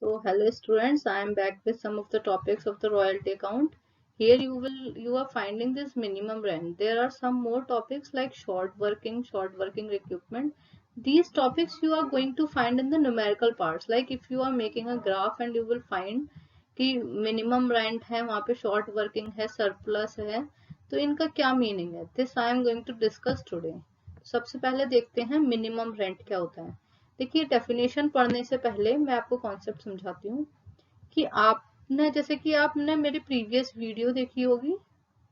So hello students, I am back with some of the topics of the royalty account. Here you are finding this minimum rent. There are some more topics like short working recruitment. These topics you are going to find in the numerical parts. Like if you are making a graph and you will find कि minimum rent है, वहाँ पे short working है, surplus है, तो इनका क्या meaning है? This I am going to discuss today. सबसे पहले देखते हैं minimum rent क्या होता है. देखिए डेफिनेशन पढ़ने से पहले मैं आपको कॉन्सेप्ट समझाती हूँ कि आपने जैसे कि आपने मेरी प्रीवियस वीडियो देखी होगी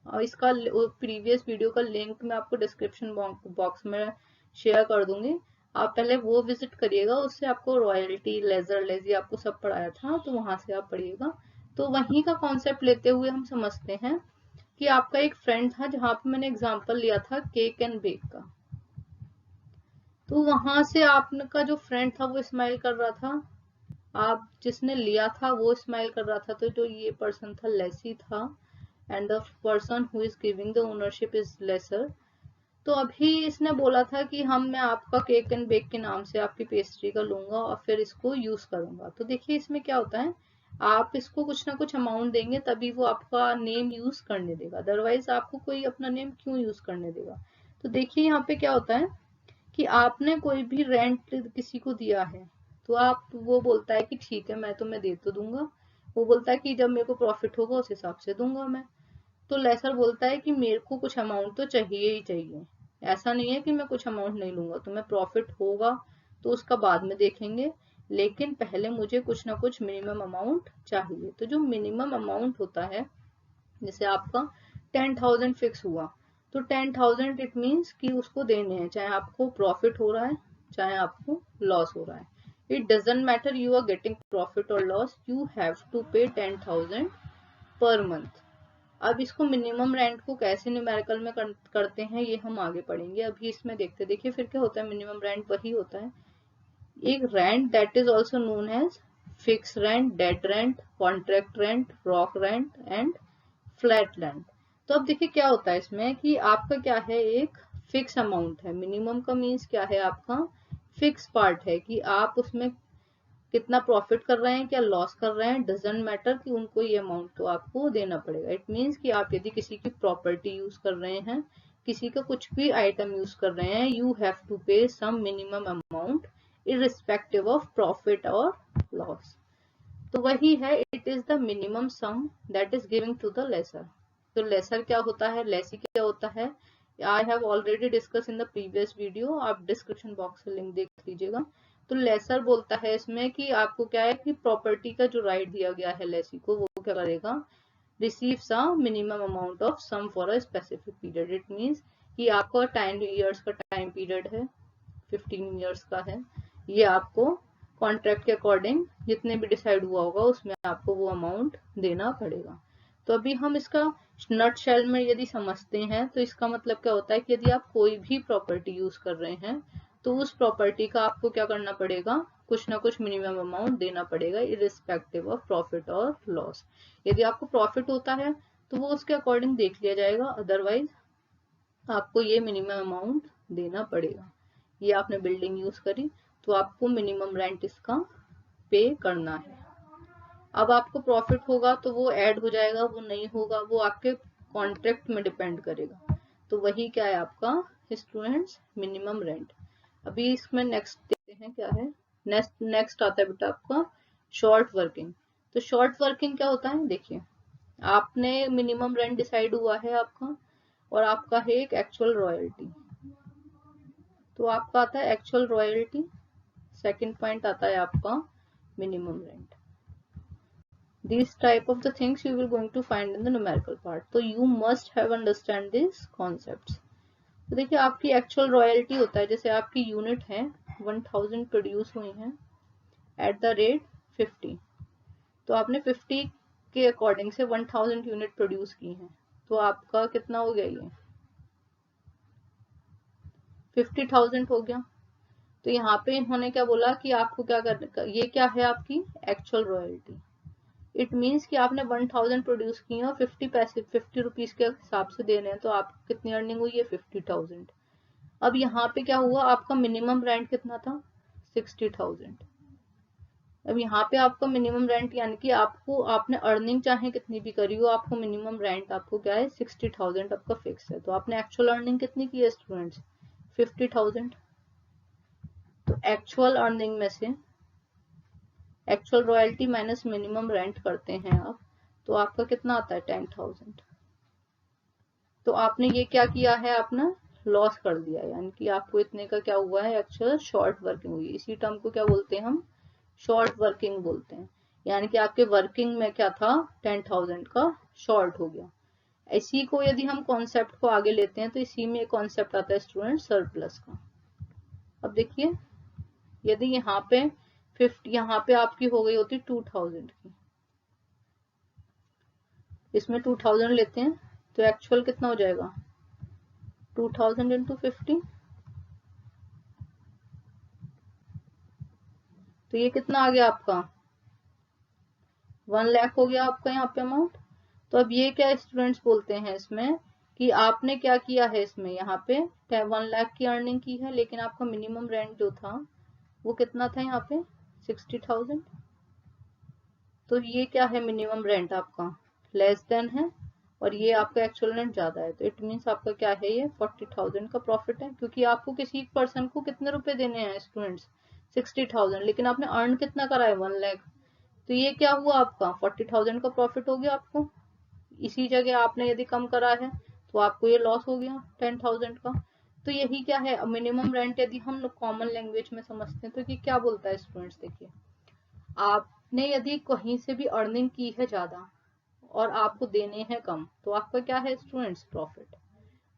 और इसका प्रीवियस वीडियो का लिंक मैं आपको डिस्क्रिप्शन बॉक्स में शेयर कर दूंगी। आप पहले वो विजिट करिएगा, उससे आपको रॉयल्टी लेजर लेजी आपको सब पढ़ाया था, तो वहां से आप पढ़िएगा। तो वहीं का कॉन्सेप्ट लेते हुए हम समझते हैं कि आपका एक फ्रेंड था जहां पे मैंने एग्जांपल लिया था केक एंड बेक का। तो वहां से आपका जो फ्रेंड था वो स्माइल कर रहा था, आप जिसने लिया था वो स्माइल कर रहा था, तो जो ये पर्सन था लेसी था and the person who is giving the ownership is lesser. तो अभी इसने बोला था कि मैं आपका केक एंड बेक के नाम से आपकी पेस्ट्री का लूंगा और फिर इसको यूज करूंगा। तो देखिए इसमें क्या होता है, आप इसको कुछ ना कुछ अमाउंट देंगे तभी वो आपका नेम यूज करने देगा, अदरवाइज आपको कोई अपना नेम क्यों यूज करने देगा। तो देखिए यहाँ पे क्या होता है कि आपने कोई भी रेंट किसी को दिया है, तो आप वो बोलता है कि ठीक है मैं तुम्हें दे तो दूंगा, वो बोलता है कि जब मेरे को प्रॉफिट होगा उस हिसाब से दूंगा मैं। तो लेसर बोलता है कि मेरे को कुछ अमाउंट तो चाहिए ही चाहिए, ऐसा नहीं है कि मैं कुछ अमाउंट नहीं लूंगा, तुम्हें प्रॉफिट होगा तो उसका बाद में देखेंगे, लेकिन पहले मुझे कुछ ना कुछ मिनिमम अमाउंट चाहिए। तो जो मिनिमम अमाउंट होता है, जैसे आपका 10,000 फिक्स हुआ, तो 10,000 इट मीन्स कि उसको देने हैं, चाहे आपको प्रॉफिट हो रहा है चाहे आपको लॉस हो रहा है। It doesn't matter you are getting profit और loss, you have to pay 10,000 per month. अब इसको मिनिमम रेंट को कैसे न्यूमेरिकल में करते हैं ये हम आगे पढ़ेंगे, अभी इसमें देखते। देखिए फिर क्या होता है, मिनिमम रेंट वही होता है एक rent that is also known as fix rent, dead rent, contract rent, rack rent and flat rent. तो अब देखिए क्या होता है इसमें कि आपका क्या है, एक फिक्स अमाउंट है। मिनिमम का मीन्स क्या है, आपका फिक्स पार्ट है कि आप उसमें कितना प्रॉफिट कर रहे हैं, क्या लॉस कर रहे हैं, डजेंट मैटर कि उनको ये अमाउंट तो आपको देना पड़ेगा। इट मीन्स कि आप यदि किसी की प्रॉपर्टी यूज कर रहे हैं, किसी का कुछ भी आइटम यूज कर रहे हैं, you have to pay some minimum amount irrespective of profit और लॉस। तो वही है, it is the minimum sum that is giving to the lessor. तो लेसर क्या होता है, लेसी क्या होता है, I have already discuss in the previous video, आप डिस्क्रिप्शन बॉक्स से लिंक देख लीजिएगा। तो लेसर बोलता है इसमें कि आपको क्या है कि प्रॉपर्टी का जो राइट दिया गया है लेसी को, वो क्या करेगा, receives a minimum amount of sum for a specific period. It means कि आपका 10 ईयर्स का टाइम पीरियड है, 15 ईयर्स का है, ये आपको कॉन्ट्रैक्ट के अकॉर्डिंग जितने भी डिसाइड हुआ होगा उसमें आपको वो अमाउंट देना पड़ेगा। तो अभी हम इसका नट शेल में यदि समझते हैं, तो इसका मतलब क्या होता है कि यदि आप कोई भी प्रॉपर्टी यूज कर रहे हैं, तो उस प्रॉपर्टी का आपको क्या करना पड़ेगा, कुछ ना कुछ मिनिमम अमाउंट देना पड़ेगा इररिस्पेक्टिव ऑफ प्रॉफिट और लॉस। यदि आपको प्रॉफिट होता है तो वो उसके अकॉर्डिंग देख लिया जाएगा, अदरवाइज आपको ये मिनिमम अमाउंट देना पड़ेगा। ये आपने बिल्डिंग यूज करी तो आपको मिनिमम रेंट इसका पे करना है। अब आपको प्रॉफिट होगा तो वो ऐड हो जाएगा, वो नहीं होगा वो आपके कॉन्ट्रैक्ट में डिपेंड करेगा। तो वही क्या है आपका स्टूडेंट्स मिनिमम रेंट। अभी इसमें नेक्स्ट देखते हैं क्या है। नेक्स्ट आता है बेटा आपका शॉर्ट वर्किंग। तो शॉर्ट वर्किंग क्या होता है, देखिए आपने मिनिमम रेंट डिसाइड हुआ है आपका, और आपका है एक एक्चुअल रॉयल्टी। तो आपका आता है एक्चुअल रॉयल्टी, सेकंड पॉइंट आता है आपका minimum rent. These type of the things you will going to find in the numerical part. तो you must have understand these concepts. तो देखिए आपकी एक्चुअल रॉयल्टी होता है, जैसे आपकी यूनिट है 1000 प्रोड्यूस हुई हैं एट द रेट 50, तो आपने 50 के अकॉर्डिंग से 1000 यूनिट प्रोड्यूस की हैं, तो आपका कितना हो गया, ये 50,000 हो गया। तो यहाँ पे इन्होंने क्या बोला कि आपको क्या करना, ये क्या है आपकी एक्चुअल रॉयल्टी। इट मीन्स कि आपने 1000 प्रोड्यूस की है और 50 पैसे 50 रुपीज के हिसाब से दे रहे हैं, तो आपको कितनी अर्निंग हुई है 50,000। अब यहाँ पे क्या हुआ, आपका मिनिमम रेंट कितना था 60,000। अब यहाँ पे आपका मिनिमम रेंट यानी कि आपको आपने अर्निंग चाहे कितनी भी करी हो, आपको मिनिमम रेंट आपको क्या है 60,000 आपका फिक्स है। तो आपने एक्चुअल अर्निंग कितनी की है स्टूडेंट्स 50,000। तो एक्चुअल अर्निंग में से actual royalty minus minimum rent करते हैं आप, तो आपका कितना आता है 10,000। तो आपने ये क्या किया है, आपने लॉस कर दिया, यानी कि आपको इतने का क्या हुआ है एक्चुअल शॉर्ट वर्किंग हुई। इसी टर्म को क्या बोलते हैं हम, शॉर्ट वर्किंग बोलते हैं। यानी कि आपके वर्किंग में क्या था 10,000 का शॉर्ट हो गया। इसी को यदि हम कॉन्सेप्ट को आगे लेते हैं तो इसी में एक कॉन्सेप्ट आता है स्टूडेंट सरप्लस का। अब देखिए यदि यहाँ पे 50, यहाँ पे आपकी हो गई होती 2000 की, इसमें 2000 लेते हैं तो एक्चुअल कितना हो जाएगा 2000 इंटू 50, तो ये कितना आ गया आपका 1 लाख हो गया आपका यहाँ पे अमाउंट। तो अब ये क्या स्टूडेंट्स बोलते हैं इसमें कि आपने क्या किया है, इसमें यहाँ पे 1 लाख की अर्निंग की है, लेकिन आपका मिनिमम रेंट जो था वो कितना था यहाँ पे 60,000। तो ये क्या है मिनिमम रेंट आपका लेस देन है और ये आपका एक्चुअल रेंट ज्यादा है। तो इट मीन्स आपका क्या है ये 40,000 का प्रॉफिट है, क्योंकि आपको किसी पर्सन को कितने रुपए देने हैं स्टूडेंट्स 60,000, लेकिन आपने अर्न कितना करा है 1 लाख। तो ये क्या हुआ आपका 40,000 का प्रॉफिट हो गया आपको। इसी जगह आपने यदि कम करा है तो आपको ये लॉस हो गया 10,000 का। तो यही क्या है मिनिमम रेंट, यदि हम कॉमन लैंग्वेज में समझते हैं तो ये क्या बोलता है स्टूडेंट्स, देखिए आपने यदि कहीं से भी अर्निंग की है ज्यादा और आपको देने हैं कम, तो आपका क्या है स्टूडेंट्स प्रॉफिट।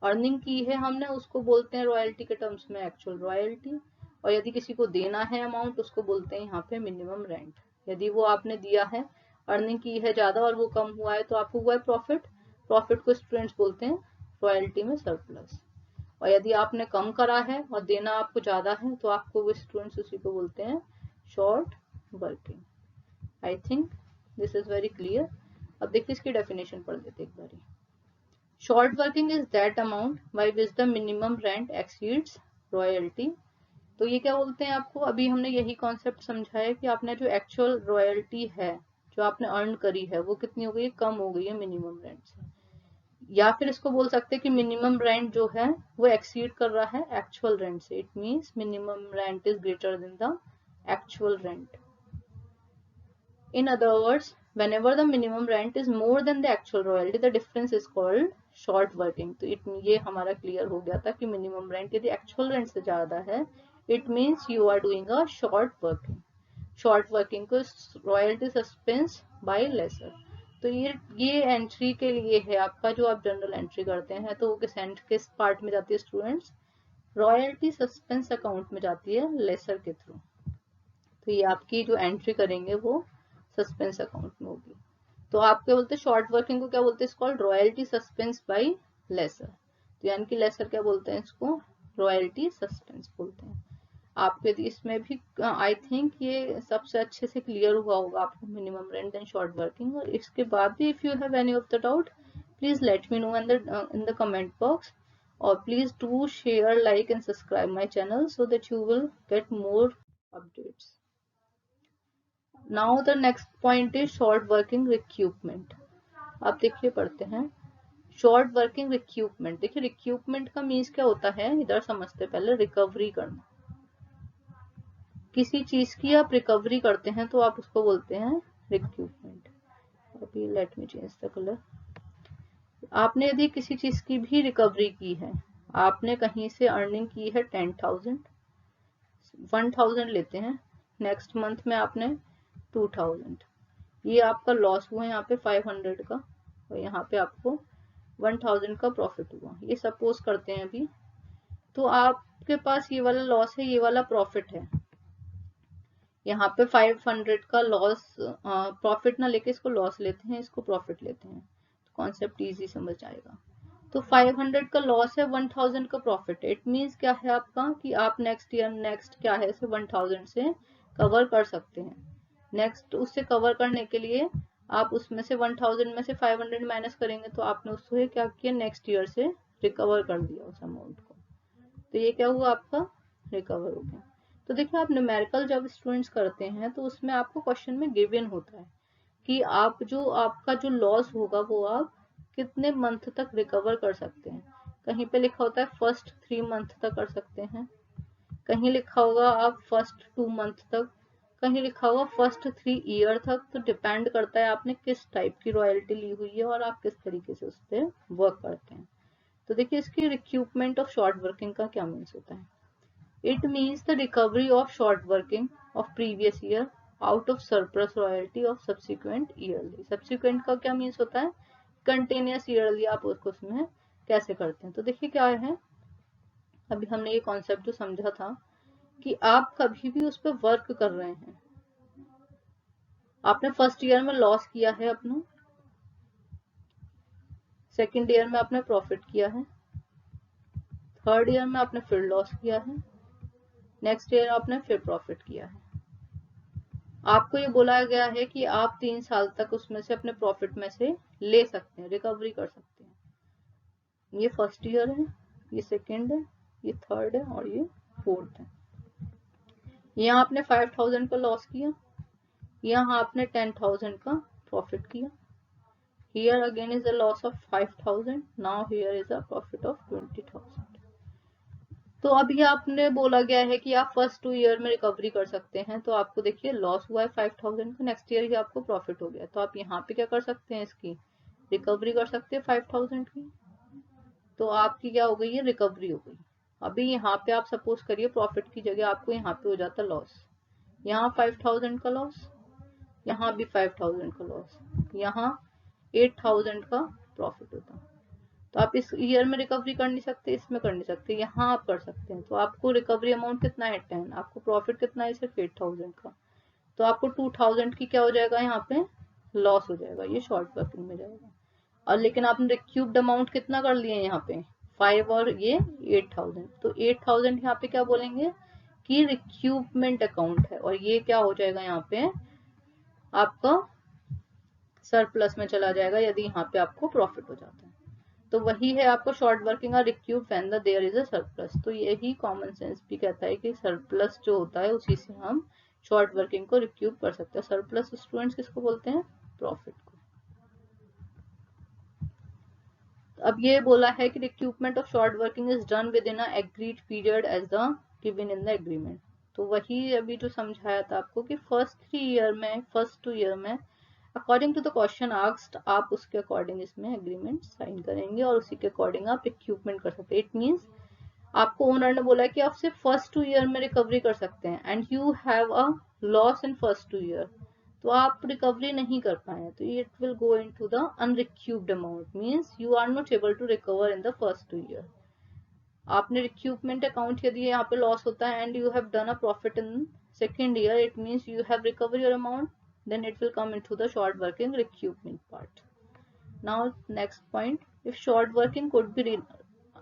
अर्निंग की है हमने उसको बोलते हैं रॉयल्टी के टर्म्स में एक्चुअल रॉयल्टी, और यदि किसी को देना है अमाउंट उसको बोलते हैं यहाँ पे मिनिमम रेंट। यदि वो आपने दिया है अर्निंग की है ज्यादा और वो कम हुआ है तो आपको हुआ है प्रॉफिट। प्रॉफिट को स्टूडेंट्स बोलते हैं रॉयल्टी में सरप्लस। और यदि आपने कम करा है और देना आपको ज्यादा है तो आपको वो स्टूडेंट्स उसी को बोलते हैं short working. I think this is very clear. अब देखिए इसकी डेफिनेशन पढ़ लेते एक बारी। Short working is that amount by which the minimum rent exceeds royalty. तो ये क्या बोलते हैं आपको, अभी हमने यही कॉन्सेप्ट समझा है कि आपने जो एक्चुअल रॉयल्टी है जो आपने अर्न करी है वो कितनी हो गई है, कम हो गई है मिनिमम रेंट से। या फिर इसको बोल सकते हैं कि मिनिमम रेंट जो है वो एक्सीड कर रहा है एक्चुअल रेंट से। It means minimum rent is greater than the actual rent. In other words, whenever the minimum rent is more than the actual royalty, the difference is called short working. तो ये हमारा clear हो गया था कि minimum rent यदि actual rent से ज्यादा है it means you are doing a short working. Short working को रॉयल्टी सस्पेंस बाय लेसर। तो ये एंट्री के लिए है आपका, जो आप जनरल एंट्री करते हैं तो वो किस पार्ट में जाती है स्टूडेंट्स, रॉयल्टी सस्पेंस अकाउंट में जाती है लेसर के थ्रू। तो ये आपकी जो एंट्री करेंगे वो सस्पेंस अकाउंट में होगी। तो आप क्या बोलते हैं शॉर्ट वर्किंग को क्या बोलते हैं, इसको रॉयल्टी सस्पेंस बाय लेसर। तो यानी कि लेसर क्या बोलते हैं इसको, रॉयल्टी सस्पेंस बोलते हैं। आपके इसमें भी आई थिंक ये सबसे अच्छे से क्लियर हुआ होगा आपको minimum rent and short working. और इसके बाद भी if you have any of the doubt please let me know in the comment box, और please do share like and subscribe my channel so that you will get more updates. Now the next point is short working recruitment. आप देखिए पढ़ते हैं short working recruitment. देखिए recruitment का means क्या होता है, इधर समझते पहले। रिकवरी करना, किसी चीज की आप रिकवरी करते हैं तो आप उसको बोलते हैं रिक्रूटमेंट। अभी let me change the colour. आपने यदि किसी चीज की भी रिकवरी की है, आपने कहीं से अर्निंग की है 10,000, 1,000 लेते हैं, नेक्स्ट मंथ में आपने 2,000, ये आपका लॉस हुआ यहाँ पे 500 का और यहाँ पे आपको 1,000 का प्रॉफिट हुआ। ये सपोज करते हैं अभी। तो आपके पास ये वाला लॉस है, ये वाला प्रॉफिट है। यहाँ पे 500 का लॉस, प्रॉफिट ना लेके इसको लॉस लेते हैं, इसको प्रॉफिट लेते हैं, तो कॉन्सेप्ट इजी समझ आएगा। तो 500 का लॉस है, 1,000 का प्रॉफिट है। इट मीन्स क्या है आपका कि आप नेक्स्ट ईयर नेक्स्ट क्या है इसे 1,000 से कवर कर सकते हैं। नेक्स्ट उससे कवर करने के लिए आप उसमें से 1,000 में से 500 माइनस करेंगे तो आपने उससे क्या किया, नेक्स्ट ईयर से रिकवर कर दिया उस अमाउंट को। तो ये क्या हुआ आपका, रिकवर हो गया। तो देखिए आप न्यूमेरिकल जब स्टूडेंट्स करते हैं तो उसमें आपको क्वेश्चन में गिवन होता है कि आपका जो लॉस होगा वो आप कितने मंथ तक रिकवर कर सकते हैं। कहीं पे लिखा होता है फर्स्ट 3 मंथ तक कर सकते हैं, कहीं लिखा होगा आप फर्स्ट 2 मंथ तक, कहीं लिखा होगा फर्स्ट 3 ईयर तक। तो डिपेंड करता है आपने किस टाइप की रॉयल्टी ली हुई है और आप किस तरीके से उस पर वर्क करते हैं। तो देखिए इसकी रिक्यूपमेंट ऑफ शॉर्ट वर्किंग का क्या मीन्स होता है। It means the recovery of short working of previous year out of surplus royalty of subsequent yearly. Subsequent का क्या मीन्स होता है, कंटिन्यूस ईयरली आप उसको उसमें कैसे करते हैं। तो देखिए क्या है, अभी हमने ये कॉन्सेप्ट जो समझा था कि आप कभी भी उस पर वर्क कर रहे हैं, आपने फर्स्ट ईयर में लॉस किया है अपना, सेकेंड ईयर में आपने प्रॉफिट किया है, थर्ड ईयर में आपने फिर लॉस किया है, नेक्स्ट ईयर आपने फिर प्रॉफिट किया है। आपको ये बोला गया है कि आप 3 साल तक उसमें से अपने प्रॉफिट में से ले सकते हैं, रिकवरी कर सकते हैं। ये फर्स्ट ईयर है, ये सेकेंड है, ये थर्ड है और ये फोर्थ है। यहाँ आपने 5000 का लॉस किया, यहाँ आपने 10,000 का प्रॉफिट किया। Here again is a loss of 5,000. Now here is a profit of 20,000. तो अभी आपने बोला गया है कि आप फर्स्ट 2 ईयर में रिकवरी कर सकते हैं। तो आपको देखिए लॉस हुआ है 5,000 का, नेक्स्ट ईयर ही आपको प्रॉफिट हो गया। तो आप यहाँ पे क्या कर सकते हैं, इसकी रिकवरी कर सकते हैं 5,000 की। तो आपकी क्या हो गई है, रिकवरी हो गई। अभी यहाँ पे आप सपोज करिए प्रॉफिट की जगह आपको यहाँ पे हो जाता लॉस, यहाँ 5,000 का लॉस, यहाँ भी 5,000 का लॉस, यहाँ 8,000 का प्रॉफिट होता। तो आप इस ईयर में रिकवरी कर नहीं सकते, इसमें कर नहीं सकते, यहाँ आप कर सकते हैं। तो आपको रिकवरी अमाउंट कितना है 10, आपको प्रॉफिट कितना है सिर्फ 8,000 का। तो आपको 2,000 की क्या हो जाएगा, यहाँ पे लॉस हो जाएगा, ये शॉर्ट वर्किंग में जाएगा। और लेकिन आपने रिक्यूब्ड अमाउंट कितना कर लिए यहाँ पे 5 और ये 8,000। तो 8,000 यहाँ पे क्या बोलेंगे कि रिक्यूपमेंट अकाउंट है, और ये क्या हो जाएगा यहाँ पे आपका सरप्लस में चला जाएगा यदि यहाँ पे आपको प्रॉफिट हो जाता है। तो वही है आपको शॉर्ट वर्किंग और recoup when the there is a surplus. तो यही कॉमन सेंस भी कहता है कि सरप्लस जो होता है उसी से हम शॉर्ट वर्किंग को रिक्यूब कर सकते हैं। सरप्लस स्टूडेंट्स किसको बोलते हैं, प्रॉफिट को। अब ये बोला है कि recoupment of short working is done within a agreed period as the given in the agreement. तो वही अभी जो समझाया था आपको कि फर्स्ट 3 ईयर में, फर्स्ट 2 ईयर में according to the question asked आप उसके अकॉर्डिंग इसमें एग्रीमेंट साइन करेंगे और उसी के अकॉर्डिंग आप रिक्यूपमेंट कर सकते हैं। इट मींस आपको ओनर ने बोला कि आप सिर्फ फर्स्ट 2 ईयर में रिकवरी कर सकते हैं and you have a loss in first 2 year, तो आप रिकवरी नहीं कर पाए, तो it will go into the unrecouped amount, means you are not able to recover in the first 2 year. आपने रिक्यूपमेंट अकाउंट यदि यहाँ पे लॉस होता है and you have done a profit in second year, it means you have recover your amount, then it will come into the short working recoupment part. Now next point, if short working could be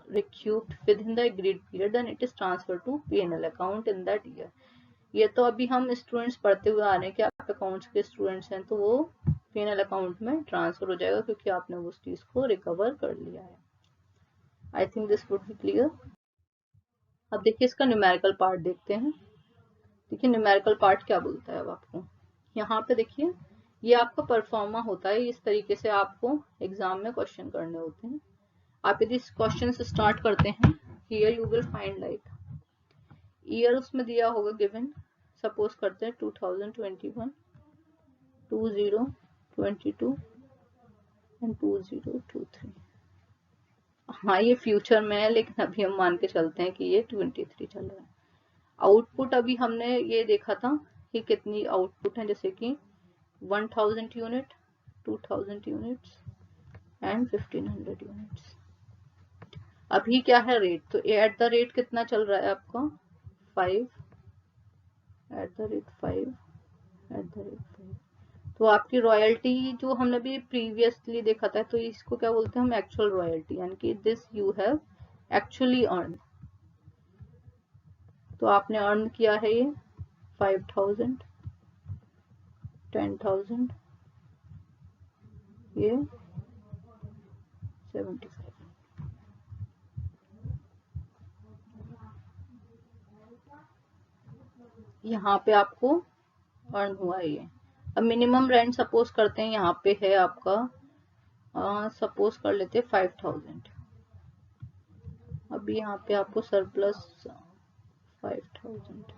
recouped within the agreed period, then it is transferred to P&L account in that year. ये तो अभी हम students पढ़ते हुए आ रहे हैं कि आप अकाउंट्स के स्टूडेंट्स हैं तो वो P&L अकाउंट में ट्रांसफर हो जाएगा क्योंकि आपने उस चीज को रिकवर कर लिया है। I think this would be clear. अब देखिए इसका न्यूमेरिकल पार्ट देखते हैं। देखिए न्यूमेरिकल पार्ट क्या बोलता है अब आपको, यहाँ पे देखिए ये आपका परफॉर्मा होता है, इस तरीके से आपको एग्जाम में क्वेश्चन करने होते हैं। आप यदि इस क्वेश्चन से स्टार्ट करते हैं, here you will find like year उसमें दिया होगा गिवन, सपोज करते हैं 2021, 2022 एंड 2023। हाँ ये फ्यूचर में है लेकिन अभी हम मान के चलते हैं कि ये 23 चल रहा है। आउटपुट अभी हमने ये देखा था कि कितनी आउटपुट है, जैसे कि 1000 यूनिट, 2000 यूनिट्स एंड 1500 यूनिट्स। अभी क्या है रेट, तो एट द रेट कितना चल रहा है आपका 5, at the rate 5, at the rate 5। तो आपकी रॉयल्टी जो हमने भी प्रीवियसली देखा था, तो इसको क्या बोलते हैं हम, एक्चुअल रॉयल्टी, यानी कि this you have actually earn. तो आपने अर्न किया है ये 5,000, 10,000, ये 75। यहाँ पे आपको अर्न हुआ ये। अब मिनिमम रेंट सपोज करते हैं यहाँ पे है आपका, सपोज कर लेते 5000। अभी यहाँ पे आपको सरप्लस 5000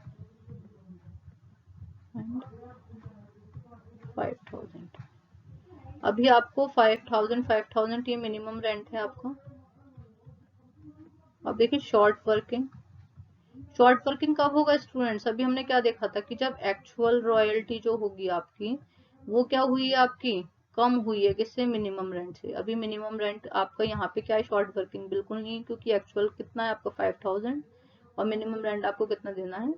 एंड 5000। अभी आपको 5000 ये मिनिमम रेंट है आपका। अब देखिए शॉर्ट वर्किंग कब होगा स्टूडेंट्स? अभी हमने क्या देखा था कि जब एक्चुअल रॉयल्टी जो होगी आपकी वो क्या हुई है आपकी, कम हुई है किससे, मिनिमम रेंट से। अभी मिनिमम रेंट आपका यहाँ पे क्या है, शॉर्ट वर्किंग बिल्कुल नहीं, क्योंकि एक्चुअल कितना है आपका 5000 और मिनिमम रेंट आपको कितना देना है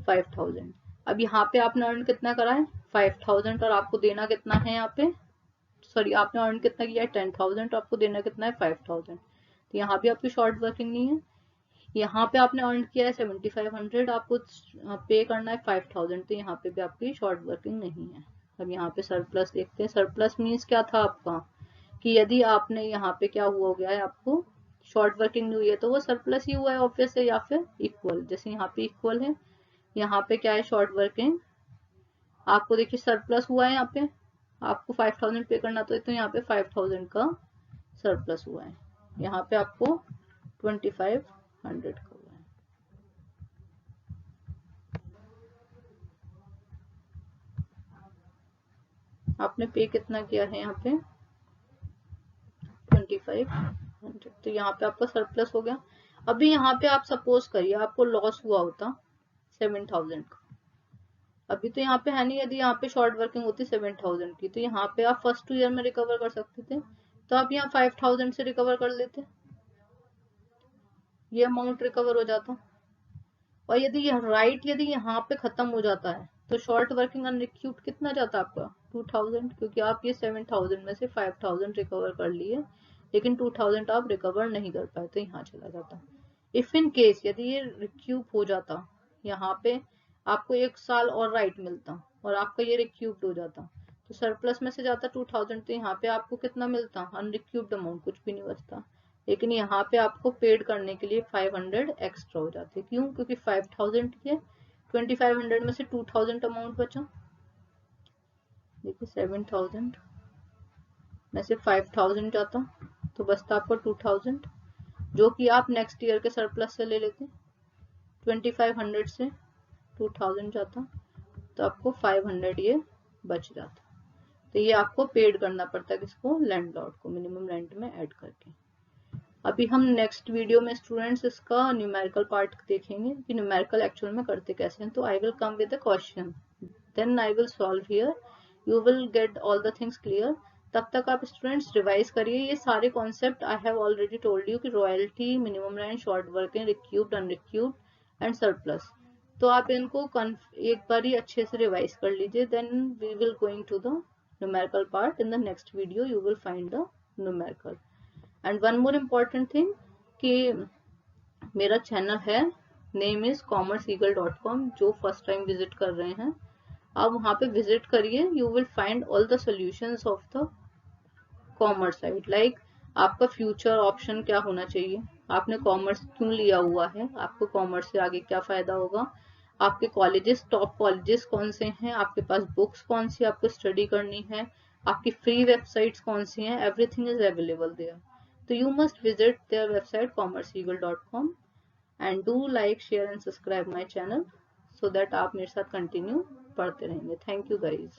5000। अब यहाँ पे आपने अर्न कितना करा है 5000 और आपको देना कितना है यहाँ पे, सॉरी आपने अर्न कितना किया है 10000 और आपको देना कितना है 5000। तो यहाँ भी आपकी शॉर्ट वर्किंग नहीं है। यहाँ पे आपने अर्न किया है 7500, आपको पे करना है 5000, तो यहाँ पे भी आपकी शॉर्ट वर्किंग नहीं है। अब यहाँ पे सरप्लस देखते हैं। सरप्लस मीन्स क्या था आपका कि यदि आपने यहाँ पे क्या हुआ गया है, आपको शॉर्ट वर्किंग नहीं हुई है तो वो सरप्लस ही हुआ है ऑब्वियस है, या फिर इक्वल, जैसे यहाँ पे इक्वल है, यहाँ पे क्या है शॉर्ट वर्किंग, आपको देखिए सरप्लस हुआ है, यहाँ पे आपको 5000 पे करना तो यहाँ पे 5000 का सरप्लस हुआ है, यहाँ पे आपको 2500 का हुआ है। आपने पे कितना किया है यहाँ पे 2500, तो यहाँ पे आपका सरप्लस हो गया। अभी यहाँ पे आप सपोज करिए आपको लॉस हुआ होता 7000 का, अभी तो यहाँ पे है नहीं, यदि यहाँ पे शॉर्ट वर्किंग होती 7000 की तो यहाँ पे आप फर्स्ट ईयर में रिकवर कर सकते थे, तो आप यहाँ 5000 से रिकवर कर लेते, ये अमाउंट रिकवर हो जाता। और यदि यदि यहाँ पे खत्म हो जाता है तो शॉर्ट वर्किंग अनरिक्यूट कितना जाता आपका 2000, क्योंकि आप ये 7000 में से 5000 रिकवर कर लिए, लेकिन 2000 आप रिकवर नहीं कर पाए तो यहाँ चला जाता। इफ इन केस यदि ये रिक्यूब हो जाता, यहाँ पे आपको 1 साल और राइट मिलता और आपका ये रिक्यूब्ड हो जाता, तो सरप्लस में से जाता 2000, तो यहाँ पे आपको कितना मिलता, अनरिक्यूब्ड अमाउंट कुछ भी नहीं बचता। लेकिन यहाँ पे आपको पेड करने के लिए 500 एक्स्ट्रा हो जाते, क्यों, क्योंकि 5000 के 2500 में से 2000 अमाउंट बचा। देखिए 7000 में से 5000 जाता तो बचता आपको 2000, जो कि आप नेक्स्ट ईयर के सरप्लस से ले लेते। 2500 से 2000 जाता तो आपको 500 ये बच जाता। तो ये आपको पेड करना पड़ता है किसको, लैंडलॉर्ड को, मिनिमम रेंट में ऐड करके। अभी हम नेक्स्ट वीडियो में स्टूडेंट्स इसका न्यूमेरिकल पार्ट देखेंगे कि न्यूमेरिकल एक्चुअल में करते कैसे हैं। तो I will come with a question, then I will solve here, you will get all the things clear. तब तक आप स्टूडेंट्स रिवाइज करिए ये सारे concept. I have already told you कि royalty, minimum rent, short working, recouped, unrecouped and surplus, तो आप इनको एक बार ही अच्छे से रिवाइज कर लीजिए। Then we will going to the numerical part. In the next video you will find the numerical. And one more important thing कि मेरा चैनल है, नेम इज commerceeagle.com, जो फर्स्ट टाइम विजिट कर रहे हैं आप वहां पे विजिट करिए, you will find all the solutions of the commerce side. Like आपका फ्यूचर ऑप्शन क्या होना चाहिए, आपने कॉमर्स क्यों लिया हुआ है, आपको कॉमर्स से आगे क्या फायदा होगा, आपके कॉलेजेस, टॉप कॉलेजेस कौन से हैं, आपके पास बुक्स कौन सी आपको स्टडी करनी है, आपकी फ्री वेबसाइट्स कौन सी हैं, एवरीथिंग इज अवेलेबल देयर। तो you must visit their website commerceeagle.com and do like, share and subscribe my channel so that आप मेरे साथ कंटिन्यू पढ़ते रहेंगे। Thank you guys.